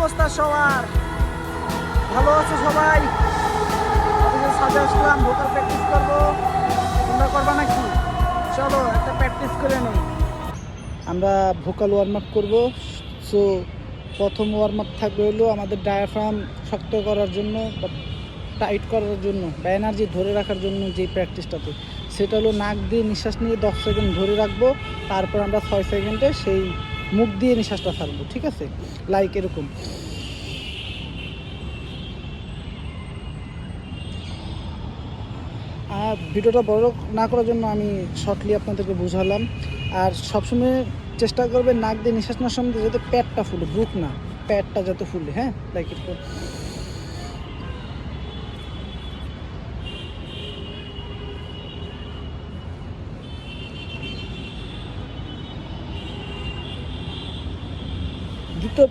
অবস্থা সবার? ভালো আছে সবাই? অফিসে সাজে আসলাম, ভোকাল প্র্যাকটিস করবো। তোমরা করবা নাকি? চলো একটা প্র্যাকটিস করে নেই। আমরা ভোকাল ওয়ার্ম আপ করবো। সো প্রথম ওয়ার্ম আপ থাকবে হলো আমাদের ডায়াফ্রাম শক্ত করার জন্য বা টাইট করার জন্য বা এনার্জি ধরে রাখার জন্য যে প্র্যাকটিসটাতে, সেটা হলো নাক দিয়ে নিঃশ্বাস নিয়ে 10 সেকেন্ড ধরে রাখবো। তারপর আমরা 6 সেকেন্ডে সেই মুখ দিয়ে নিঃশ্বাসটা ছাড়বো। ঠিক আছে? লাইক এরকম। আর ভিডিওটা বড় না করার জন্য আমি শর্টলি আপনাদেরকে বুঝালাম। আর সবসময় চেষ্টা করবেন নাক দিয়ে নিঃশ্বাস নেওয়ার সময় যাতে পেটটা ফুলে, বুক না, পেটটা যাতে ফুলে। হ্যাঁ, লাইক এরকম। দ্বিতীয়